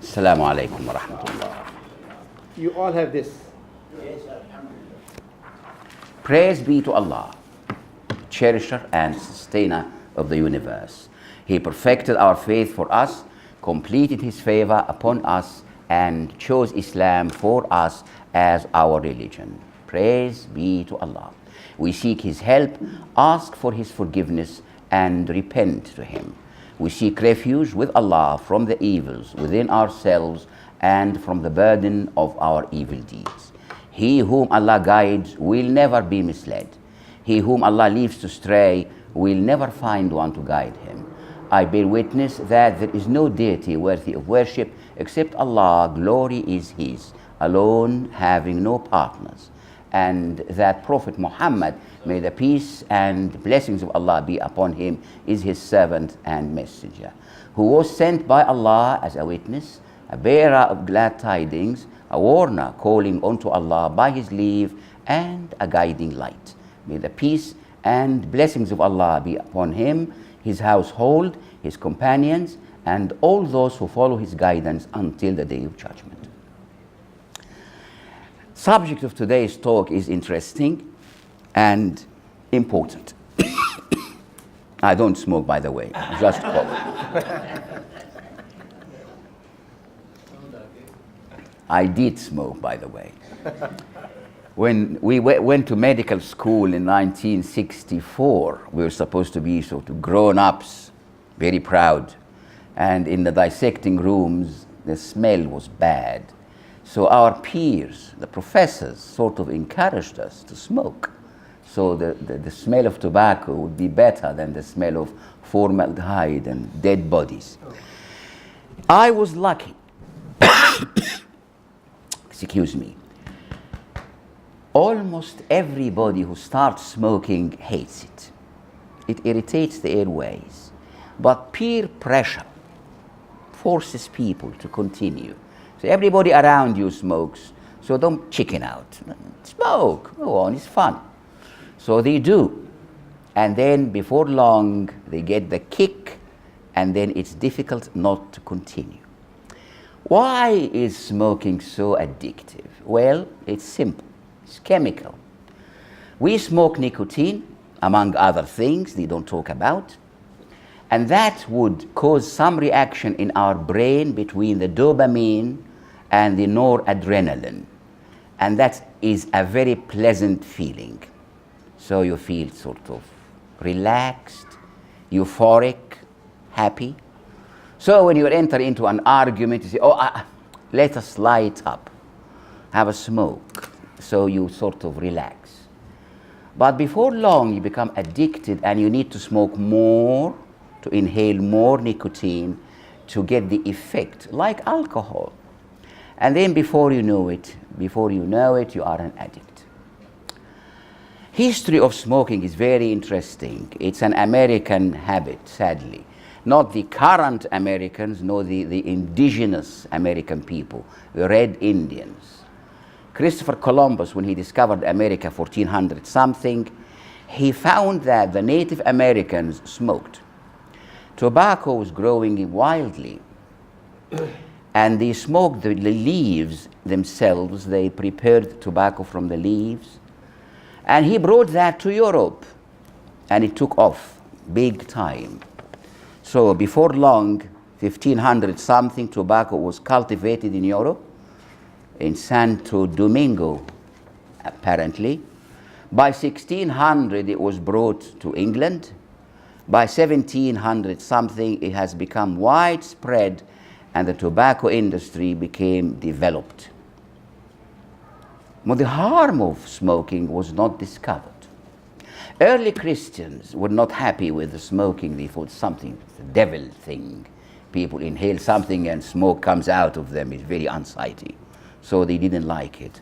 Assalamu alaikum wa rahmatullah. You all have this. Praise be to Allah, cherisher and sustainer of the universe. He perfected our faith for us, completed His favor upon us, and chose Islam for us as our religion. Praise be to Allah. We seek His help, ask for His forgiveness, and repent to Him. We seek refuge with Allah from the evils within ourselves and from the burden of our evil deeds. He whom Allah guides will never be misled. He whom Allah leaves to stray will never find one to guide him. I bear witness that there is no deity worthy of worship except Allah. Glory is His, alone, having no partners. And that Prophet Muhammad, may the peace and blessings of Allah be upon him, is His servant and messenger, who was sent by Allah as a witness, a bearer of glad tidings, a warner calling unto Allah by His leave, and a guiding light. May the peace and blessings of Allah be upon him, his household, his companions, and all those who follow his guidance until the day of judgment. Subject of today's talk is interesting and important. I don't smoke, by the way, just cough. I did smoke, by the way. When we went to medical school in 1964, we were supposed to be sort of grown-ups, very proud. And in the dissecting rooms, the smell was bad. So our peers, the professors, sort of encouraged us to smoke. So the smell of tobacco would be better than the smell of formaldehyde and dead bodies. I was lucky. Excuse me. Almost everybody who starts smoking hates it. It irritates the airways. But peer pressure forces people to continue. So everybody around you smokes, so don't chicken out. Smoke, go on, it's fun. So they do. And then before long, they get the kick, and then it's difficult not to continue. Why is smoking so addictive? Well, it's simple. It's chemical. We smoke nicotine, among other things they don't talk about, and that would cause some reaction in our brain between the dopamine and the noradrenaline. And that is a very pleasant feeling. So you feel sort of relaxed, euphoric, happy. So when you enter into an argument, you say, let us light up, have a smoke. So you sort of relax. But before long, you become addicted and you need to smoke more, to inhale more nicotine to get the effect, like alcohol. And then before you know it, you are an addict. History of smoking is very interesting. It's an American habit, sadly. Not the current Americans, nor the indigenous American people, the Red Indians. Christopher Columbus, when he discovered America 1400 something, he found that the Native Americans smoked. Tobacco was growing wildly, and they smoked the leaves themselves. They prepared tobacco from the leaves, and he brought that to Europe, and it took off big time. So before long, 1500 something, tobacco was cultivated in Europe, in Santo Domingo, apparently. By 1600, it was brought to England. By 1700 something, it has become widespread, and the tobacco industry became developed. But the harm of smoking was not discovered. Early Christians were not happy with the smoking. They thought something, the devil thing. People inhale something and smoke comes out of them. It's very unsightly. So they didn't like it.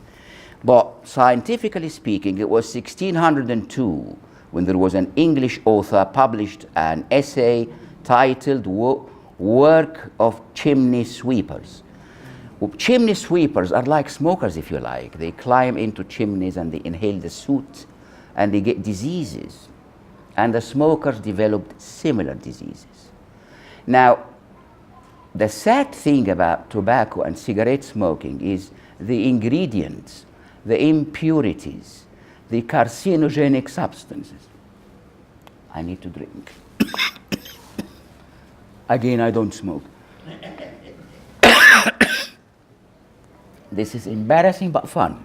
But scientifically speaking, it was 1602 when there was an English author published an essay titled Work of Chimney Sweepers. Chimney sweepers are like smokers, if you like. They climb into chimneys and they inhale the soot and they get diseases. And the smokers developed similar diseases. Now, the sad thing about tobacco and cigarette smoking is the ingredients, the impurities, the carcinogenic substances. I need to drink. Again, I don't smoke. This is embarrassing but fun.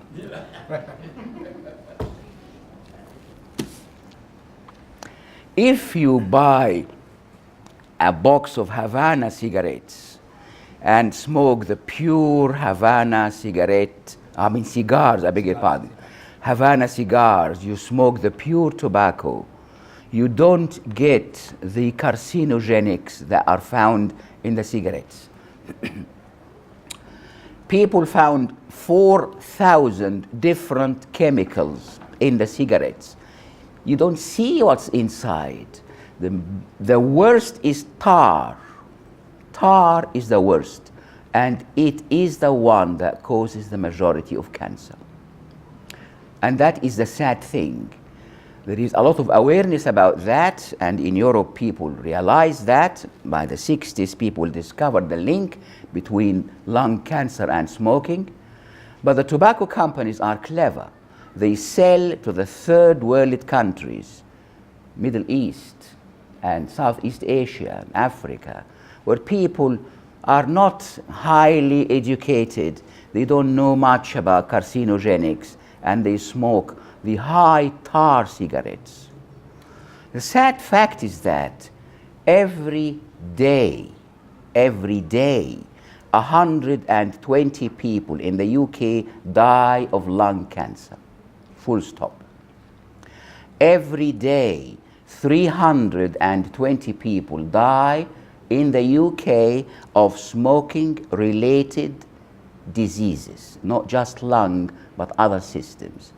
If you buy a box of Havana cigarettes and smoke the pure Havana cigars, I beg your pardon, Havana cigars, you smoke the pure tobacco, you don't get the carcinogenics that are found in the cigarettes. People found 4,000 different chemicals in the cigarettes. You don't see what's inside. The worst is tar. Tar is the worst, and it is the one that causes the majority of cancer. And that is the sad thing. There is a lot of awareness about that, and in Europe people realize that. By the 60s, people discovered the link between lung cancer and smoking. But the tobacco companies are clever. They sell to the third world countries, Middle East and Southeast Asia and Africa, where people are not highly educated. They don't know much about carcinogenics, and they smoke the high tar cigarettes. The sad fact is that every day, 120 people in the UK die of lung cancer. Full stop. Every day, 320 people die in the UK of smoking-related diseases, not just lung, but other systems.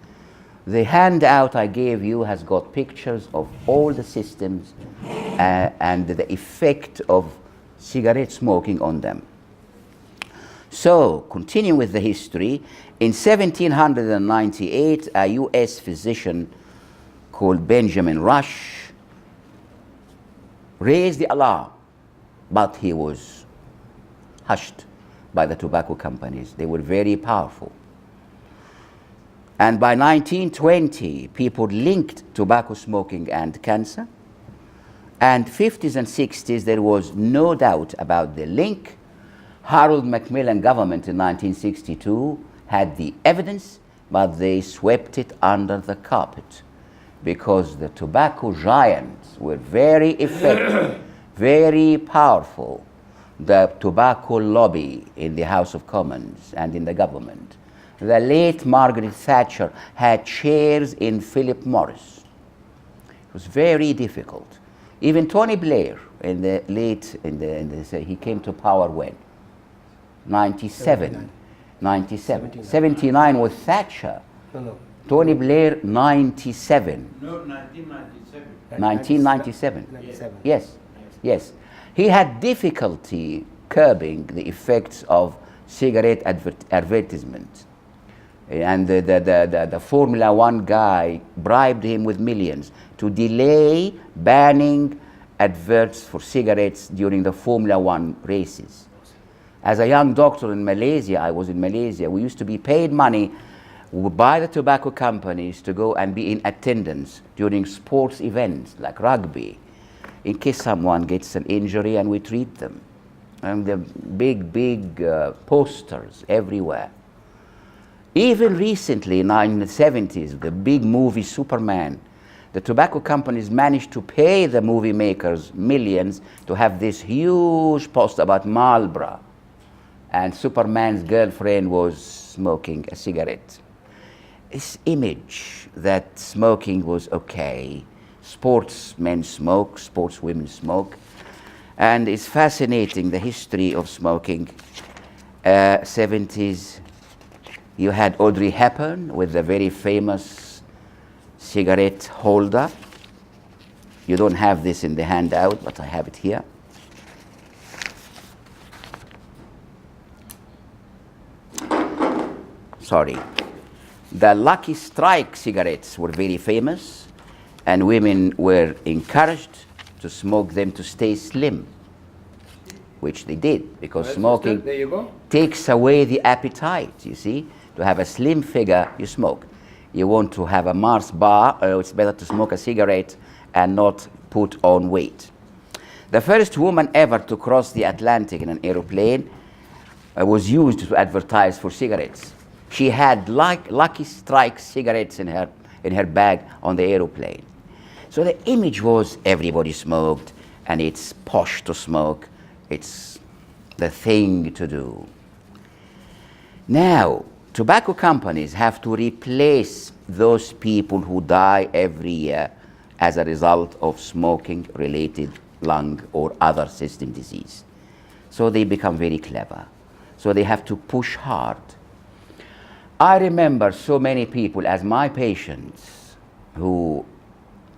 The handout I gave you has got pictures of all the systems and the effect of cigarette smoking on them. So, continuing with the history, in 1798, a US physician called Benjamin Rush raised the alarm, but he was hushed by the tobacco companies. They were very powerful. And by 1920, people linked tobacco smoking and cancer. And 50s and 60s, there was no doubt about the link. Harold Macmillan government in 1962 had the evidence, but they swept it under the carpet because the tobacco giants were very effective, very powerful. The tobacco lobby in the House of Commons and in the government. The late Margaret Thatcher had shares in Philip Morris. It was very difficult. Even Tony Blair, he came to power when? 97. 79 was Thatcher. No. Tony Blair, 97. No, 1997. 1997. 97. Yes. He had difficulty curbing the effects of cigarette advertisement. And the Formula One guy bribed him with millions to delay banning adverts for cigarettes during the Formula One races. As a young doctor in Malaysia, I was in Malaysia, we used to be paid money by the tobacco companies to go and be in attendance during sports events like rugby, in case someone gets an injury, and we treat them. And the big posters everywhere. Even recently, in the 1970s, the big movie Superman, the tobacco companies managed to pay the movie makers millions to have this huge poster about Marlboro. And Superman's girlfriend was smoking a cigarette. This image that smoking was okay, sportsmen smoke, sportswomen smoke, and it's fascinating, the history of smoking. 70s, you had Audrey Hepburn with the very famous cigarette holder. You don't have this in the handout, but I have it here. Sorry. The Lucky Strike cigarettes were very famous, and women were encouraged to smoke them to stay slim. which they did, because Well, smoking there you go. takes away the appetite, you see. To have a slim figure, you smoke. You want to have a Mars bar, it's better to smoke a cigarette and not put on weight. The first woman ever to cross the Atlantic in an aeroplane was used to advertise for cigarettes. She had Lucky Strike cigarettes in her bag on the aeroplane. So the image was everybody smoked, and it's posh to smoke. It's the thing to do. Now, tobacco companies have to replace those people who die every year as a result of smoking-related lung or other system disease. So they become very clever. So they have to push hard. I remember so many people as my patients who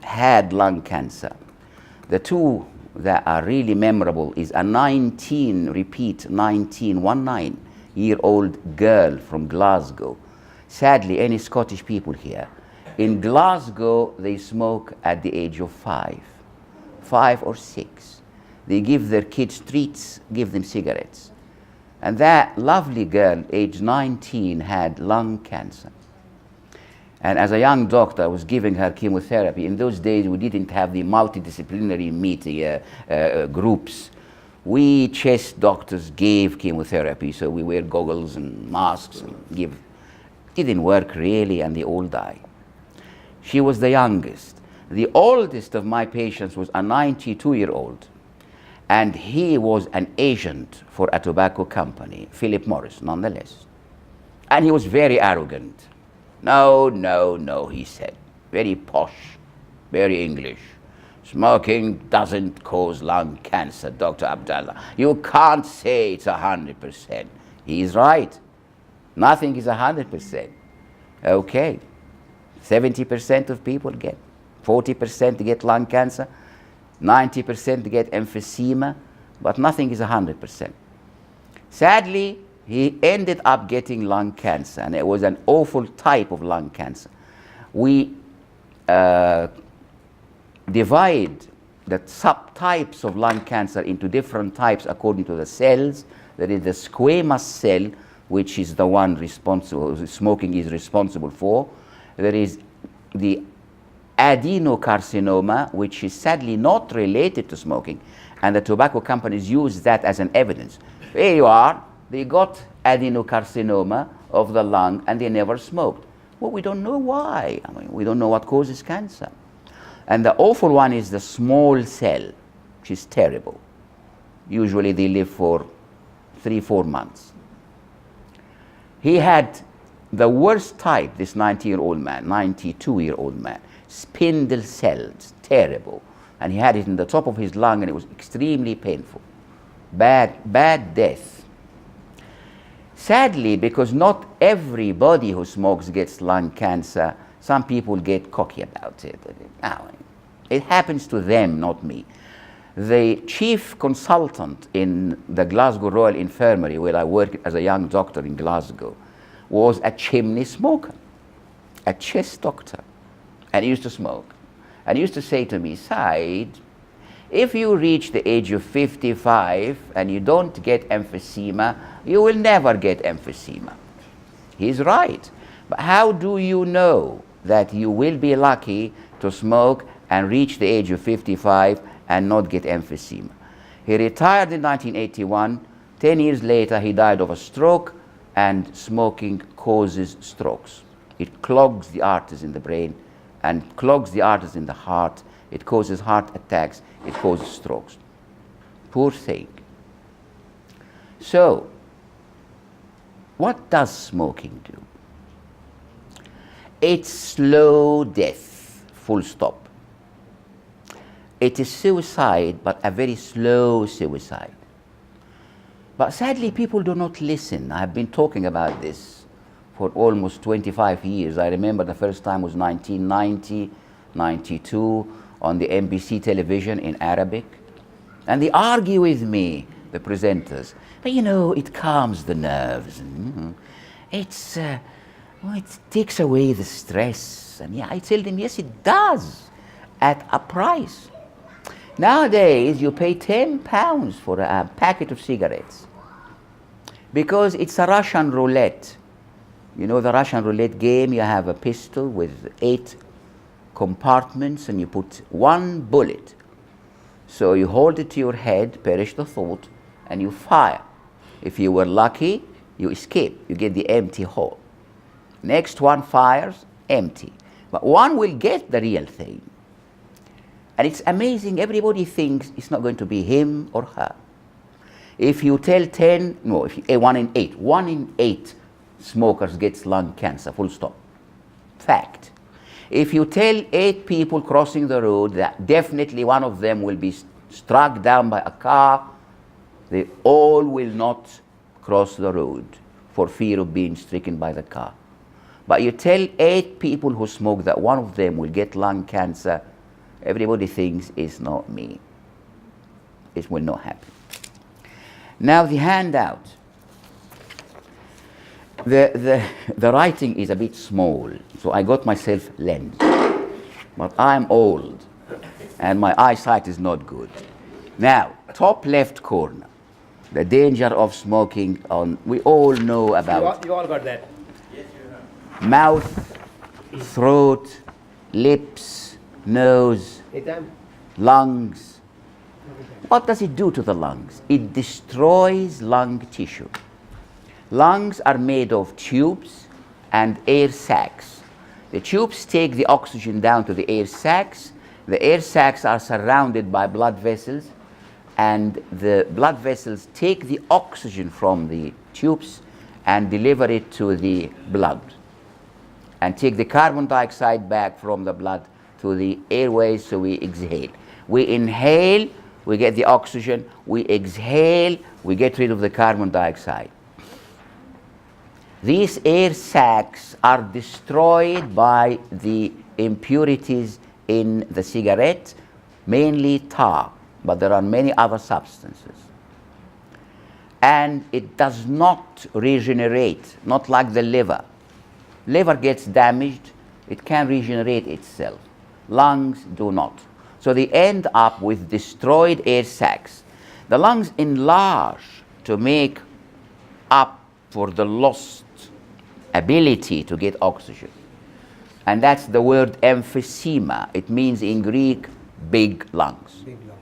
had lung cancer. The two that are really memorable is a 19-year-old girl from Glasgow. Sadly, any Scottish people here, in Glasgow they smoke at the age of 5 or 6. They give their kids treats, give them cigarettes. And that lovely girl, age 19, had lung cancer. And as a young doctor, I was giving her chemotherapy. In those days, we didn't have the multidisciplinary meeting groups. We chest doctors gave chemotherapy, so we wear goggles and masks and give. It didn't work really, and they all died. She was the youngest. The oldest of my patients was a 92-year-old. And he was an agent for a tobacco company, Philip Morris, nonetheless. And he was very arrogant. No, no, no, he said. Very posh, very English. Smoking doesn't cause lung cancer, Dr. Abdallah. You can't say it's 100%. He's right. Nothing is 100%. Okay. 70% of people get. 40% get lung cancer. 90% get emphysema, but nothing is 100%. Sadly, he ended up getting lung cancer, and it was an awful type of lung cancer. We divide the subtypes of lung cancer into different types according to the cells. There is the squamous cell, which is the one smoking is responsible for. There is the adenocarcinoma, which is sadly not related to smoking, and the tobacco companies use that as an evidence. There you are, they got adenocarcinoma of the lung and they never smoked. Well, we don't know why. I mean, we don't know what causes cancer. And the awful one is the small cell, which is terrible. Usually they live for 3-4 months. He had the worst type, this 92-year-old man, spindle cells, terrible. And he had it in the top of his lung, and it was extremely painful. Bad death. Sadly, because not everybody who smokes gets lung cancer, some people get cocky about it. It happens to them, not me. The chief consultant in the Glasgow Royal Infirmary, where I worked as a young doctor in Glasgow, was a chimney smoker, a chest doctor. And he used to smoke. And he used to say to me, Said, if you reach the age of 55 and you don't get emphysema, you will never get emphysema. He's right. But how do you know that you will be lucky to smoke and reach the age of 55 and not get emphysema? He retired in 1981. 10 years later, he died of a stroke, and smoking causes strokes. It clogs the arteries in the brain and clogs the arteries in the heart. It causes heart attacks. It causes strokes. Poor thing. So, what does smoking do? It's slow death, full stop. It is suicide, but a very slow suicide. But sadly, people do not listen. I've been talking about this for almost 25 years. I remember the first time was 1990, 92, on the NBC television in Arabic. And they argue with me, the presenters. But you know, it calms the nerves. It takes away the stress. And yeah, I tell them, yes, it does, at a price. Nowadays, you pay £10 for a packet of cigarettes because it's a Russian roulette. You know the Russian roulette game? You have a pistol with 8 compartments and you put 1 bullet. So you hold it to your head, perish the thought, and you fire. If you were lucky, you escape. You get the empty hole. Next one fires, empty. But one will get the real thing. And it's amazing, everybody thinks it's not going to be him or her. If you tell 1 in 8 smokers gets lung cancer, full stop. Fact. If you tell 8 people crossing the road that definitely one of them will be struck down by a car, they all will not cross the road for fear of being stricken by the car. But you tell 8 people who smoke that one of them will get lung cancer, everybody thinks it's not me. It will not happen. Now the handout. The writing is a bit small, so I got myself lens. But I'm old, and my eyesight is not good. Now, top left corner, the danger of smoking on, we all know about. You all got that. Mouth, throat, lips, nose, lungs. What does it do to the lungs? It destroys lung tissue. Lungs are made of tubes and air sacs. The tubes take the oxygen down to the air sacs. The air sacs are surrounded by blood vessels, and the blood vessels take the oxygen from the tubes and deliver it to the blood, and take the carbon dioxide back from the blood to the airways, so we exhale. We inhale, we get the oxygen. We exhale, we get rid of the carbon dioxide. These air sacs are destroyed by the impurities in the cigarette, mainly tar, but there are many other substances. And it does not regenerate, not like the liver. Liver gets damaged, it can regenerate itself. Lungs do not. So they end up with destroyed air sacs. The lungs enlarge to make up for the lost ability to get oxygen. And that's the word emphysema. It means in Greek, big lungs. Big lungs.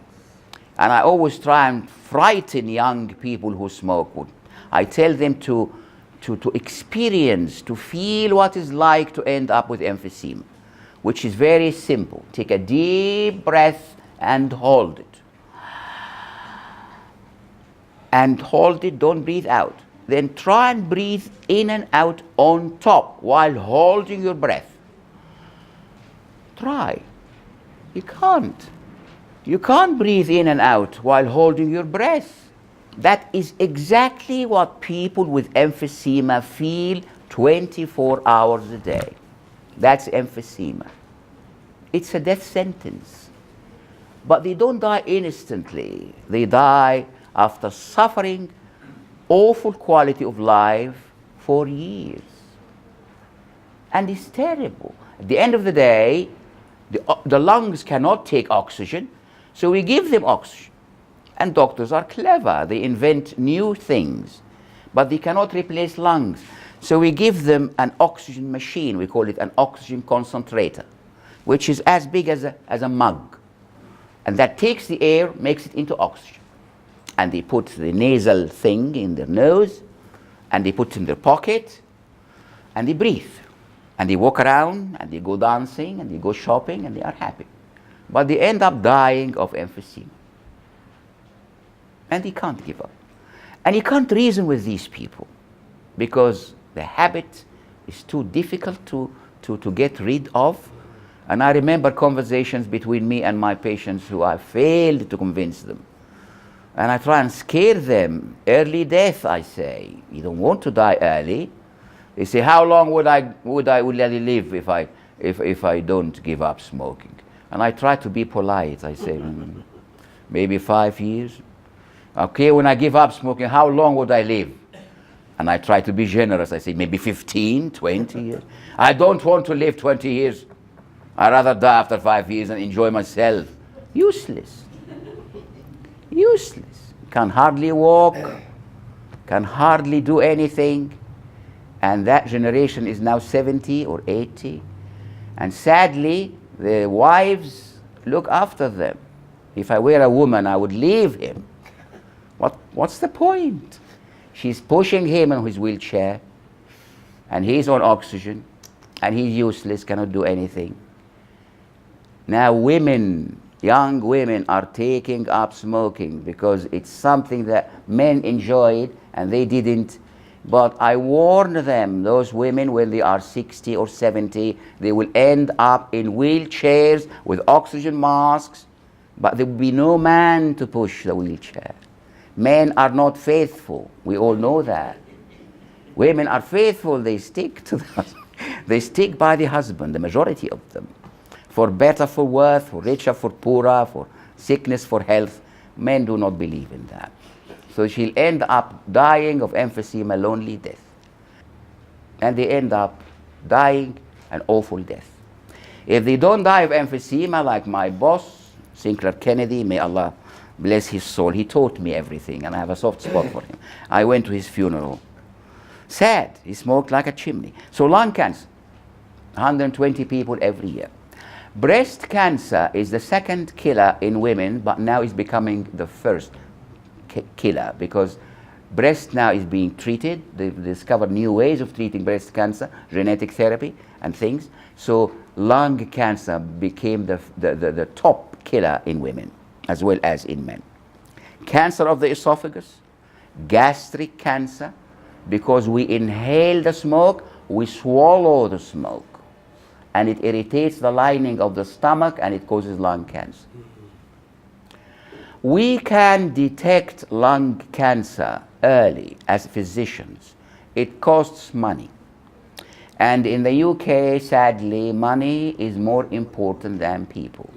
And I always try and frighten young people who smoke. I tell them to experience, to feel what it's like to end up with emphysema, which is very simple. Take a deep breath and hold it. And hold it, don't breathe out. Then try and breathe in and out on top while holding your breath. Try. You can't. You can't breathe in and out while holding your breath. That is exactly what people with emphysema feel 24 hours a day. That's emphysema. It's a death sentence. But they don't die instantly. They die after suffering awful quality of life for years. And it's terrible. At the end of the day, the lungs cannot take oxygen, so we give them oxygen. And doctors are clever. They invent new things, but they cannot replace lungs. So we give them an oxygen machine. We call it an oxygen concentrator, which is as big as a mug. And that takes the air, makes it into oxygen. And they put the nasal thing in their nose, and they put it in their pocket, and they breathe. And they walk around, and they go dancing, and they go shopping, and they are happy. But they end up dying of emphysema. And they can't give up. And you can't reason with these people, because the habit is too difficult to get rid of. And I remember conversations between me and my patients who I failed to convince them. And I try and scare them. Early death, I say. You don't want to die early. They say, how long would I live if I don't give up smoking? And I try to be polite. I say, maybe 5 years. Okay, when I give up smoking, how long would I live? And I try to be generous. I say, maybe 15, 20 years. I don't want to live 20 years. I'd rather die after 5 years and enjoy myself. Useless. Useless. Can hardly walk, can hardly do anything. And that generation is now 70 or 80. And sadly, the wives look after them. If I were a woman, I would leave him. What's the point? She's pushing him in his wheelchair, and he's on oxygen, and he's useless, cannot do anything. Now women, young women, are taking up smoking because it's something that men enjoyed and they didn't. But I warn them, those women, when they are 60 or 70, they will end up in wheelchairs with oxygen masks, but there will be no man to push the wheelchair. Men are not faithful. We all know that. Women are faithful. They stick to the husband. They stick by the husband, the majority of them. For better, for worse, for richer, for poorer, for sickness, for health. Men do not believe in that. So she'll end up dying of emphysema, lonely death. And they end up dying an awful death. If they don't die of emphysema, like my boss, Sinclair Kennedy, may Allah bless his soul, he taught me everything, and I have a soft spot for him. I went to his funeral. Sad, he smoked like a chimney. So lung cancer, 120 people every year. Breast cancer is the second killer in women, but now is becoming the first killer because breast now is being treated. They've discovered new ways of treating breast cancer, genetic therapy and things. So lung cancer became the top killer in women as well as in men. Cancer of the esophagus, gastric cancer, because we inhale the smoke, we swallow the smoke, and it irritates the lining of the stomach and it causes lung cancer. We can detect lung cancer early as physicians. It costs money. And in the UK, sadly, money is more important than people.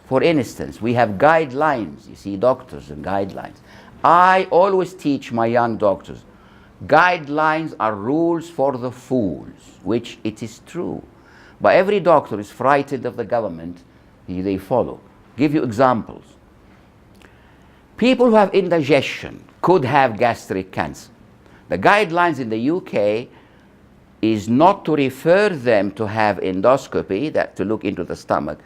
For instance, we have guidelines. You see, doctors and guidelines. I always teach my young doctors, guidelines are rules for the fools, which it is true. But every doctor is frightened of the government. They follow. Give you examples. People who have indigestion could have gastric cancer. The guidelines in the UK is not to refer them to have endoscopy, that to look into the stomach,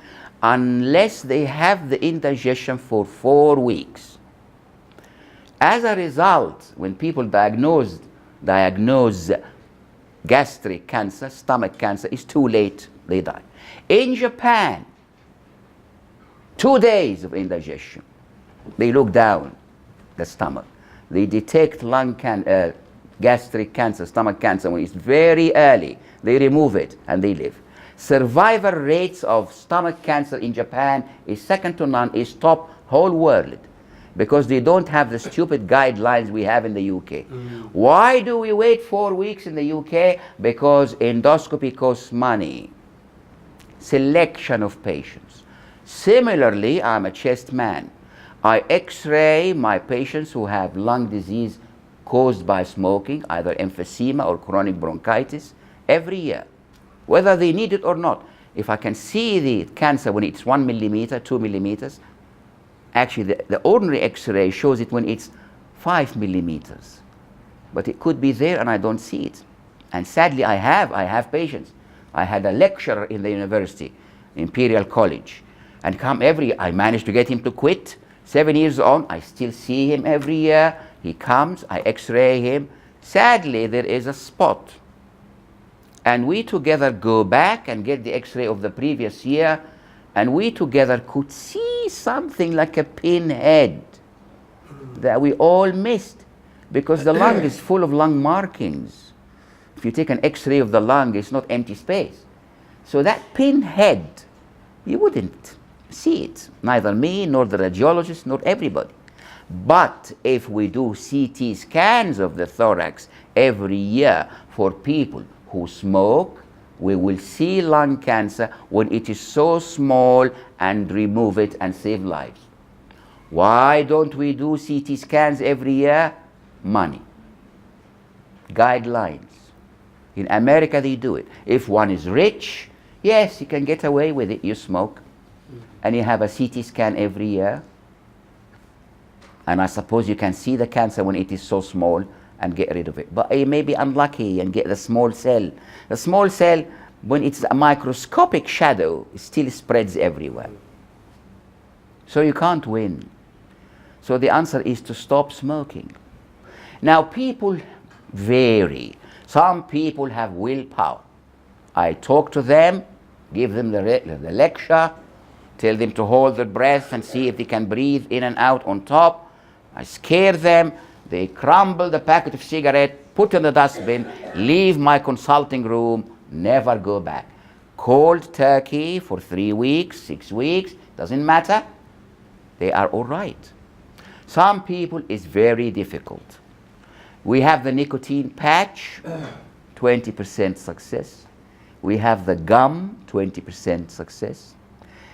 unless they have the indigestion for 4 weeks. As a result, when people diagnose gastric cancer, stomach cancer, it's too late, they die. In Japan, 2 days of indigestion, they look down the stomach. They detect gastric cancer, stomach cancer when it's very early. They remove it and they live. Survival rates of stomach cancer in Japan is second to none, is top whole world, because they don't have the stupid guidelines we have in the UK. Why do we wait 4 weeks in the UK? Because endoscopy costs money. Selection of patients. Similarly, I'm a chest man. I x-ray my patients who have lung disease caused by smoking, either emphysema or chronic bronchitis, every year, whether they need it or not. If I can see the cancer when it's 1 millimeter, 2 millimeters, actually the ordinary x-ray shows it when it's 5 millimeters. But it could be there and I don't see it. And sadly, I have patients. I had a lecturer in the university, Imperial College, and I managed to get him to quit. 7 years on, I still see him every year. He comes, I x-ray him. Sadly, there is a spot. And we together go back and get the x-ray of the previous year, and we together could see something like a pinhead that we all missed, because the lung is full of lung markings. If you take an x-ray of the lung, it's not empty space. So that pinhead, you wouldn't see it, neither me, nor the radiologist, nor everybody. But if we do CT scans of the thorax every year for people who smoke, we will see lung cancer when it is so small and remove it and save lives. Why don't we do CT scans every year? Money. Guidelines. In America they do it. If one is rich, yes, you can get away with it. You smoke and you have a CT scan every year. And I suppose you can see the cancer when it is so small and get rid of it. But you may be unlucky and get the small cell. The small cell, when it's a microscopic shadow, it still spreads everywhere. So you can't win. So the answer is to stop smoking. Now people vary. Some people have willpower. I talk to them, give them the lecture, tell them to hold their breath and see if they can breathe in and out on top. I scare them, they crumble the packet of cigarette, put in the dustbin, leave my consulting room, never go back. Cold turkey for 3 weeks, 6 weeks, doesn't matter. They are all right. Some people it's very difficult. We have the nicotine patch, 20% success. We have the gum, 20% success.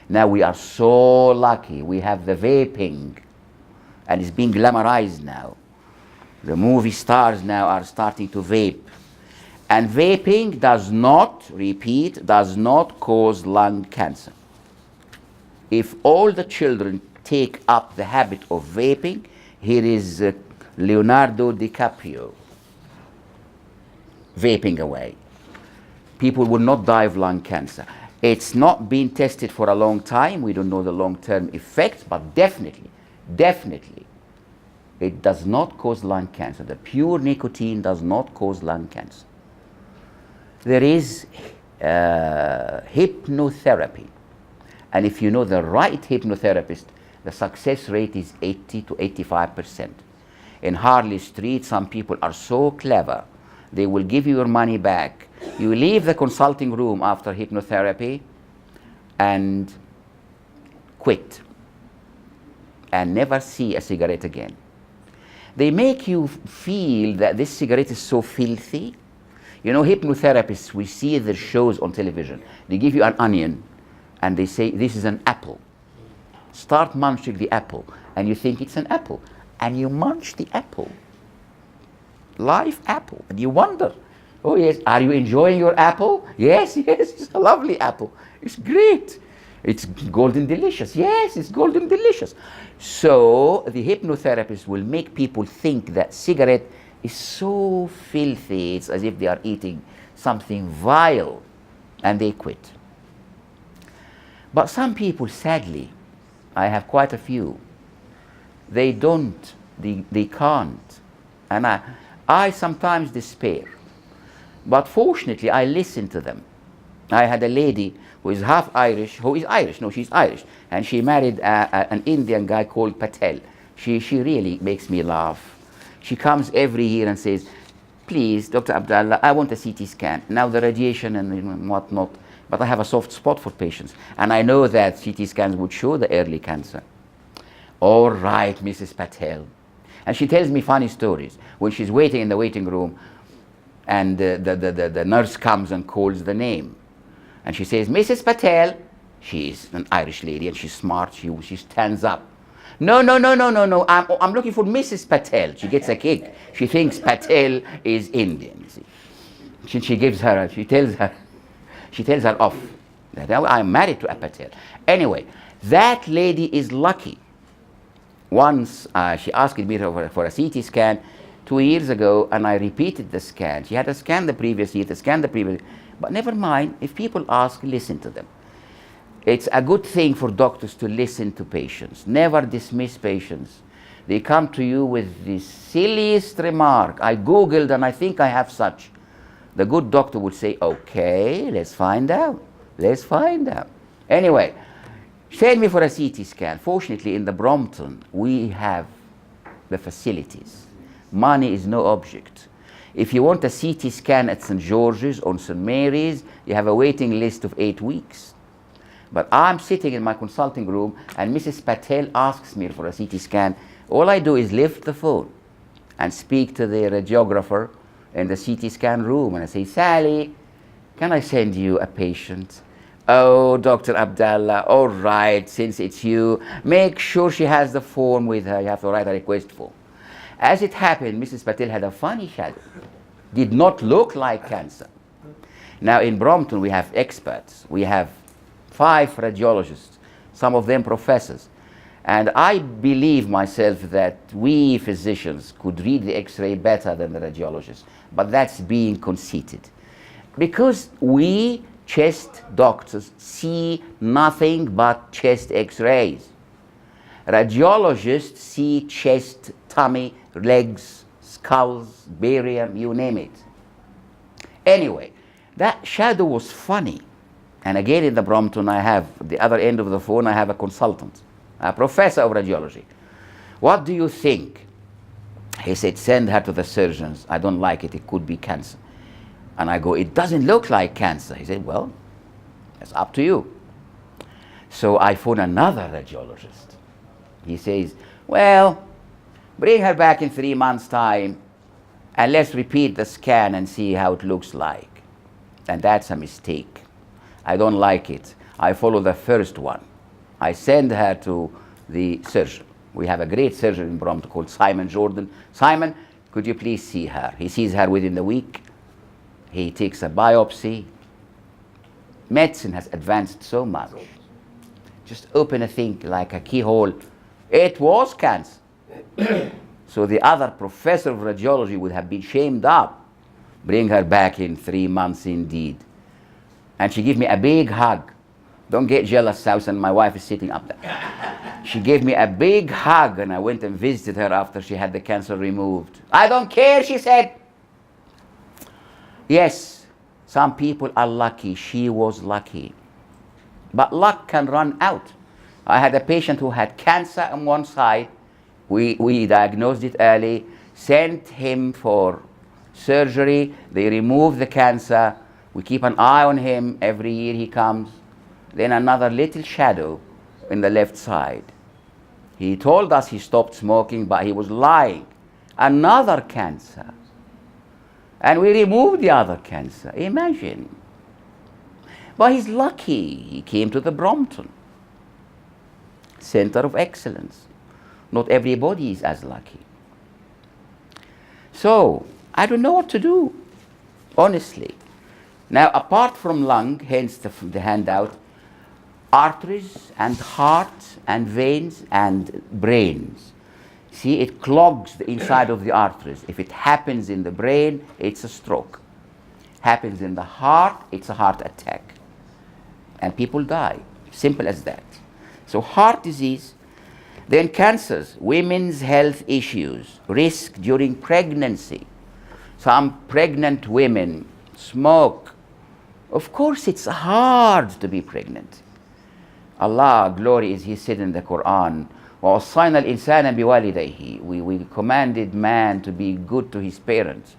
Now we are so lucky. We have the vaping, and it's being glamorized now. The movie stars now are starting to vape. And vaping does not, repeat, does not cause lung cancer. If all the children take up the habit of vaping, here is Leonardo DiCaprio vaping away. People will not die of lung cancer. It's not been tested for a long time. We don't know the long-term effects, but definitely, it does not cause lung cancer. The pure nicotine does not cause lung cancer. There is hypnotherapy. And if you know the right hypnotherapist, the success rate is 80 to 85%. In Harley Street, some people are so clever, they will give you your money back. You leave the consulting room after hypnotherapy and quit and never see a cigarette again. They make you feel that this cigarette is so filthy. You know, hypnotherapists, we see their shows on television. They give you an onion and they say, this is an apple. Start munching the apple, and you think it's an apple. And you munch the apple, live apple, and you wonder, oh yes, are you enjoying your apple? Yes, it's a lovely apple. It's great. It's golden delicious. Yes, it's golden delicious. So the hypnotherapist will make people think that cigarette is so filthy. It's as if they are eating something vile, and they quit. But some people, sadly, I have quite a few, they can't. And I sometimes despair. But fortunately, I listen to them. I had a lady who is half Irish, she's Irish, and she married an Indian guy called Patel. She really makes me laugh. She comes every year and says, please, Dr. Abdallah, I want a CT scan. Now the radiation and whatnot, but I have a soft spot for patients. And I know that CT scans would show the early cancer. All right, Mrs. Patel. And she tells me funny stories. When she's waiting in the waiting room, and the nurse comes and calls the name. And she says, Mrs. Patel. She's an Irish lady and she's smart. She stands up. No. I'm looking for Mrs. Patel. She gets a kick. She thinks Patel is Indian. She tells her off. Now I'm married to a Patel. Anyway, that lady is lucky. Once she asked me for a CT scan 2 years ago, and I repeated the scan. She had a scan the previous year, but never mind. If people ask, listen to them. It's a good thing for doctors to listen to patients. Never dismiss patients. They come to you with the silliest remark. I Googled and I think I have such. The good doctor would say, okay, let's find out. Anyway, send me for a CT scan. Fortunately, in the Brompton, we have the facilities. Money is no object. If you want a CT scan at St. George's or St. Mary's, you have a waiting list of 8 weeks. But I'm sitting in my consulting room and Mrs. Patel asks me for a CT scan. All I do is lift the phone and speak to the radiographer in the CT scan room. And I say, Sally, can I send you a patient? Oh, Dr. Abdallah, all right, since it's you, make sure she has the form with her. You have to write a request form. As it happened, Mrs. Patel had a funny shadow. Did not look like cancer. Now in Brompton, we have experts. We have 5 radiologists, some of them professors. And I believe myself that we physicians could read the X-ray better than the radiologists, but that's being conceited. Because we chest doctors see nothing but chest X-rays. Radiologists see chest, tummy, legs, skulls, barium, you name it. Anyway, that shadow was funny. And again in the Brompton, I have, at the other end of the phone, I have a consultant, a professor of radiology. What do you think? He said, send her to the surgeons. I don't like it. It could be cancer. And I go, it doesn't look like cancer. He said, well, it's up to you. So I phone another radiologist. He says, well, bring her back in 3 months' time and let's repeat the scan and see how it looks like. And that's a mistake. I don't like it. I follow the first one. I send her to the surgeon. We have a great surgeon in Brompton called Simon Jordan. Simon, could you please see her? He sees her within the week. He takes a biopsy. Medicine has advanced so much. Just open a thing like a keyhole. It was cancer. So the other professor of radiology would have been shamed up. Bring her back in 3 months indeed. And she gave me a big hug. Don't get jealous, South, and my wife is sitting up there. She gave me a big hug, and I went and visited her after she had the cancer removed. I don't care, she said. Yes, some people are lucky. She was lucky. But luck can run out. I had a patient who had cancer on one side. We diagnosed it early, sent him for surgery. They removed the cancer. We keep an eye on him. Every year he comes. Then another little shadow in the left side. He told us he stopped smoking, but he was lying. Another cancer. And we removed the other cancer. Imagine. But he's lucky. He came to the Brompton Center of Excellence. Not everybody is as lucky. So, I don't know what to do, honestly. Now, apart from lung, hence the handout, arteries and heart and veins and brains. See, it clogs the inside of the arteries. If it happens in the brain, it's a stroke. Happens in the heart, it's a heart attack. And people die. Simple as that. So heart disease, then cancers, women's health issues, risk during pregnancy. Some pregnant women smoke. Of course, it's hard to be pregnant. Allah, glory is He said in the Quran, وَوَصَّيْنَا الْإِنسَانَ بِوَالِدَيْهِ We commanded man to be good to his parents.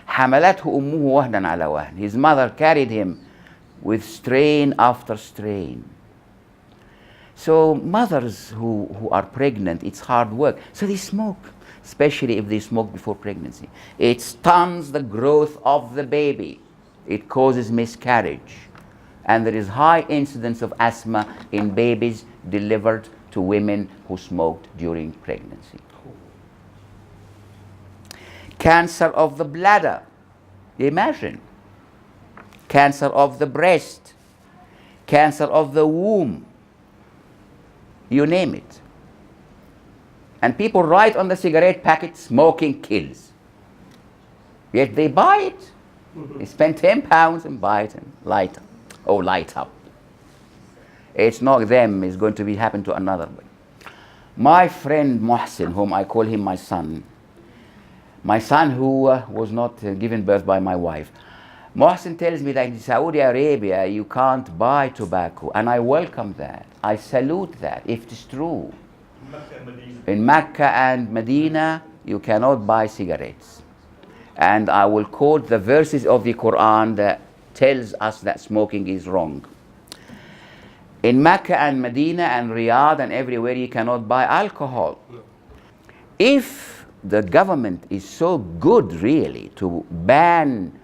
حَمَلَتْهُ أُمُّهُ وَهْنًا عَلَى وَهْنٍ His mother carried him with strain after strain. So mothers who are pregnant, it's hard work. So they smoke, especially if they smoke before pregnancy. It stunts the growth of the baby. It causes miscarriage. And there is high incidence of asthma in babies delivered to women who smoked during pregnancy. Cancer of the bladder. Imagine. Cancer of the breast. Cancer of the womb. You name it. And people write on the cigarette packet, smoking kills. Yet they buy it. They spend £10 and buy it and light up. Oh, light up. It's not them, it's going to be happen to another one. My friend Mohsin, whom I call him my son who was not given birth by my wife. Mohsin tells me that in Saudi Arabia you can't buy tobacco, and I welcome that. I salute that if it is true. In Mecca and Medina you cannot buy cigarettes. And I will quote the verses of the Quran that tells us that smoking is wrong. In Mecca and Medina and Riyadh and everywhere you cannot buy alcohol. If the government is so good really to ban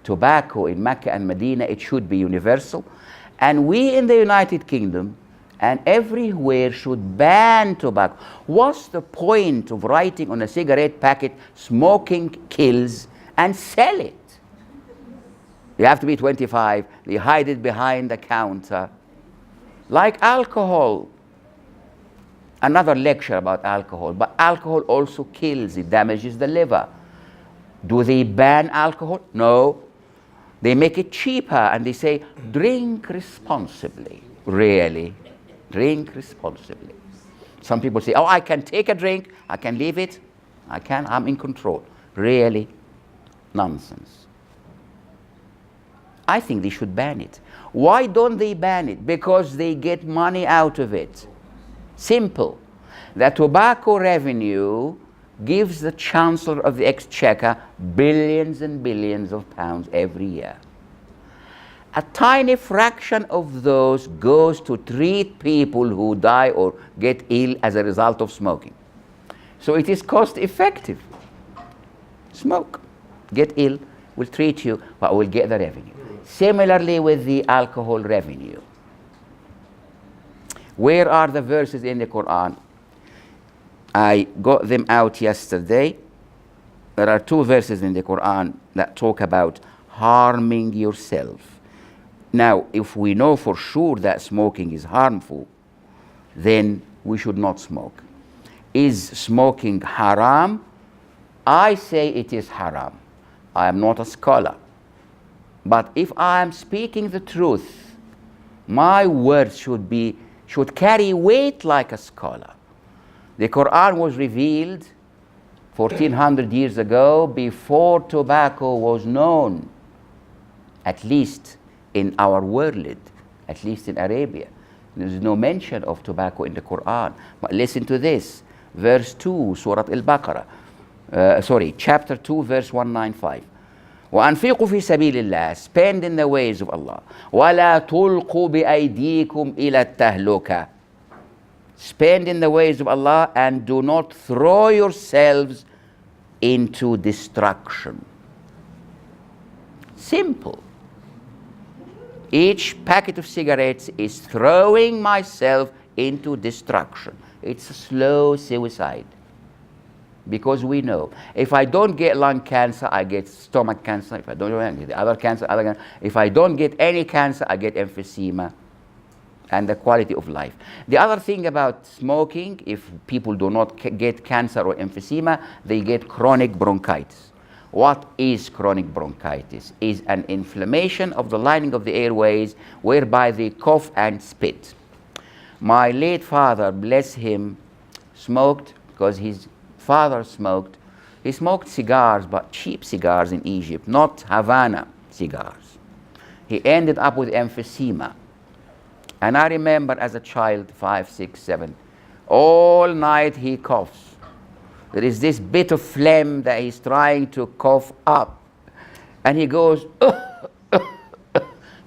tobacco in Mecca and Medina, it should be universal. And we in the United Kingdom and everywhere should ban tobacco. What's the point of writing on a cigarette packet, smoking kills, and sell it? You have to be 25. They hide it behind the counter. Like alcohol. another lecture about alcohol, but alcohol also kills, it damages the liver. Do they ban alcohol? No. They make it cheaper and they say, drink responsibly. Really? Drink responsibly. Some people say, oh, I can take a drink, I can leave it, I'm in control. Really? Nonsense. I think they should ban it. Why don't they ban it? Because they get money out of it. Simple. The tobacco revenue gives the Chancellor of the Exchequer billions and billions of pounds every year. A tiny fraction of those goes to treat people who die or get ill as a result of smoking. So it is cost effective. Smoke, get ill, will treat you, but will get the revenue. Similarly with the alcohol revenue. Where are the verses in the Quran? I got them out yesterday. There are 2 verses in the Quran that talk about harming yourself. Now, if we know for sure that smoking is harmful, then we should not smoke. Is smoking haram? I say it is haram. I am not a scholar. But if I am speaking the truth, my words should carry weight like a scholar. The Quran was revealed 1400 years ago, before tobacco was known, at least in our world, at least in Arabia. There is no mention of tobacco in the Quran. But listen to this, verse 2, Surah Al-Baqarah, chapter 2, verse 195. وَأَنْفِقُوا فِي سَبِيلِ اللَّهِ, spend in the ways of Allah. وَلَا تُلْقُوا بِأَيْدِيكُمْ إِلَى التَّهْلُكَةِ, spend in the ways of Allah and do not throw yourselves into destruction. Simple. Each packet of cigarettes is throwing myself into destruction. It's a slow suicide. Because we know, if I don't get lung cancer, I get stomach cancer. If I don't get the other cancer, if I don't get any cancer, I get emphysema and the quality of life. The other thing about smoking, if people do not get cancer or emphysema, they get chronic bronchitis. What is chronic bronchitis? Is an inflammation of the lining of the airways whereby they cough and spit. My late father, bless him, smoked because his father smoked. He smoked cigars, but cheap cigars in Egypt, not Havana cigars. He ended up with emphysema. And I remember as a child, 5, 6, 7, all night he coughs. There is this bit of phlegm that he's trying to cough up. And he goes,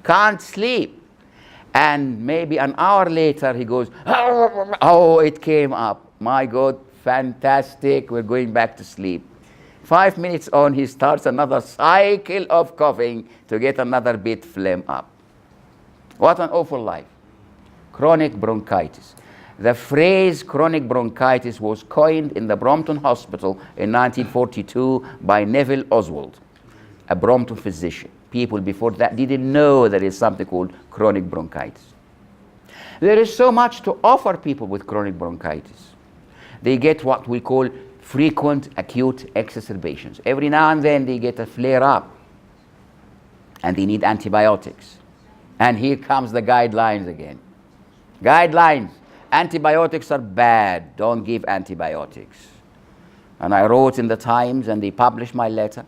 can't sleep. And maybe an hour later he goes, oh, it came up. My God, fantastic, we're going back to sleep. 5 minutes on, he starts another cycle of coughing to get another bit phlegm up. What an awful life. Chronic bronchitis. The phrase chronic bronchitis was coined in the Brompton Hospital in 1942 by Neville Oswald, a Brompton physician. People before that didn't know there is something called chronic bronchitis. There is so much to offer people with chronic bronchitis. They get what we call frequent acute exacerbations. Every now and then they get a flare up and they need antibiotics. And here comes the guidelines again. Guidelines. Antibiotics are bad. Don't give antibiotics. And I wrote in the Times and they published my letter.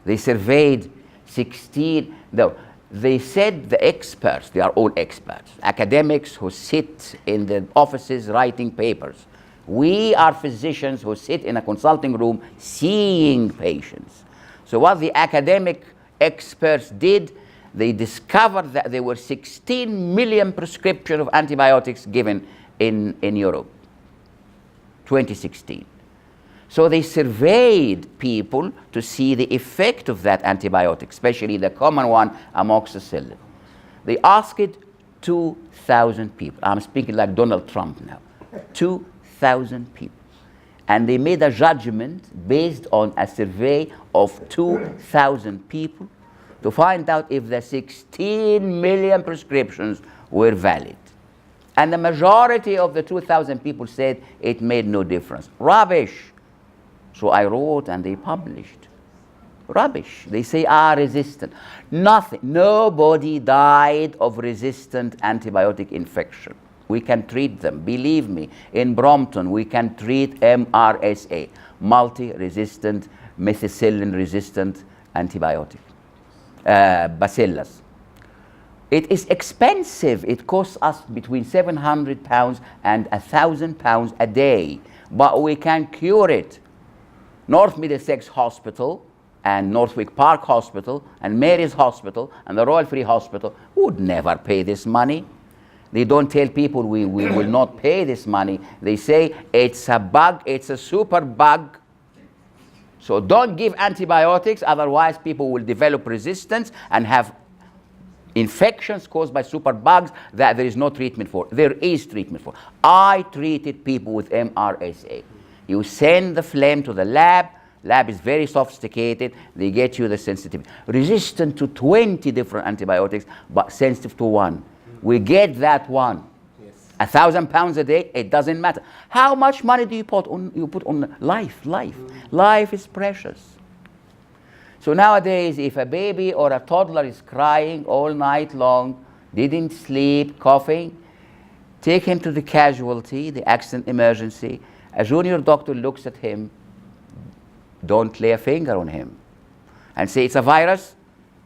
They surveyed 16, no, they said the experts, they are all experts, academics who sit in the offices writing papers. We are physicians who sit in a consulting room seeing patients. So what the academic experts did, they discovered that there were 16 million prescriptions of antibiotics given in Europe, 2016. So they surveyed people to see the effect of that antibiotic, especially the common one, amoxicillin. They asked 2,000 people. I'm speaking like Donald Trump now. 2,000 people. And they made a judgment based on a survey of 2,000 people to find out if the 16 million prescriptions were valid. And the majority of the 2,000 people said it made no difference. Rubbish. So I wrote and they published. Rubbish. They say, resistant. Nothing. Nobody died of resistant antibiotic infection. We can treat them. Believe me, in Brompton, we can treat MRSA, multi-resistant, methicillin-resistant antibiotic, bacillus. It is expensive. It costs us between £700 and £1,000 a day, but we can cure it. North Middlesex Hospital and Northwick Park Hospital and Mary's Hospital and the Royal Free Hospital would never pay this money. They don't tell people we will not pay this money. They say it's a bug, it's a super bug. So don't give antibiotics, otherwise people will develop resistance and have infections caused by super bugs that there is no treatment for. There is treatment for. I treated people with MRSA. You send the phlegm to the lab. Lab is very sophisticated. They get you the sensitivity. Resistant to 20 different antibiotics, but sensitive to one. We get that one. Yes. £1,000 a day, it doesn't matter. How much money do you put on life? Life is precious. So nowadays, if a baby or a toddler is crying all night long, didn't sleep, coughing, take him to the casualty, the accident emergency. A junior doctor looks at him, don't lay a finger on him, and say it's a virus,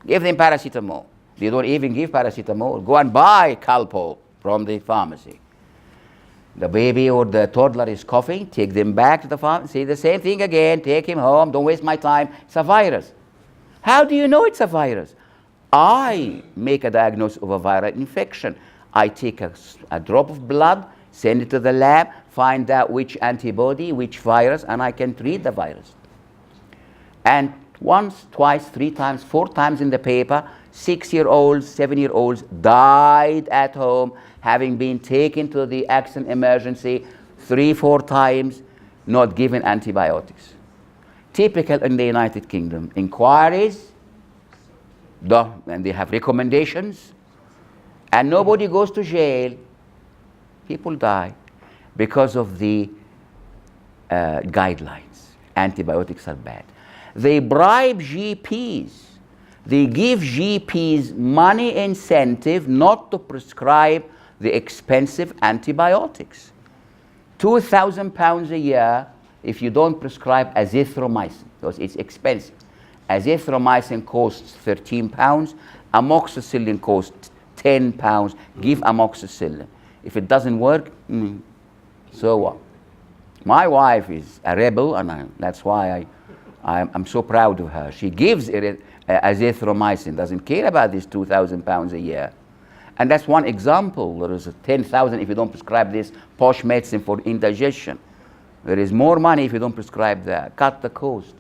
give them paracetamol. They don't even give paracetamol. Go and buy Calpol from the pharmacy. The baby or the toddler is coughing, take them back to the pharmacy, say the same thing again, take him home, don't waste my time. It's a virus. How do you know it's a virus? I make a diagnosis of a viral infection. I take a drop of blood, send it to the lab, find out which antibody, which virus, and I can treat the virus. And once, twice, 3 times, 4 times in the paper, 6-year-olds, 7-year-olds died at home, having been taken to the accident emergency 3-4 times, not given antibiotics. Typical in the United Kingdom. Inquiries, and they have recommendations, and nobody goes to jail. People die because of the guidelines. Antibiotics are bad. They bribe GPs. They give GPs money incentive not to prescribe the expensive antibiotics. £2,000 a year if you don't prescribe azithromycin, because it's expensive. Azithromycin costs £13, amoxicillin costs £10. Give amoxicillin. If it doesn't work, so what? My wife is a rebel, and that's why I'm so proud of her. She gives azithromycin, doesn't care about this £2,000 a year. And that's one example. There is 10,000 if you don't prescribe this posh medicine for indigestion. There is more money if you don't prescribe that. Cut the cost.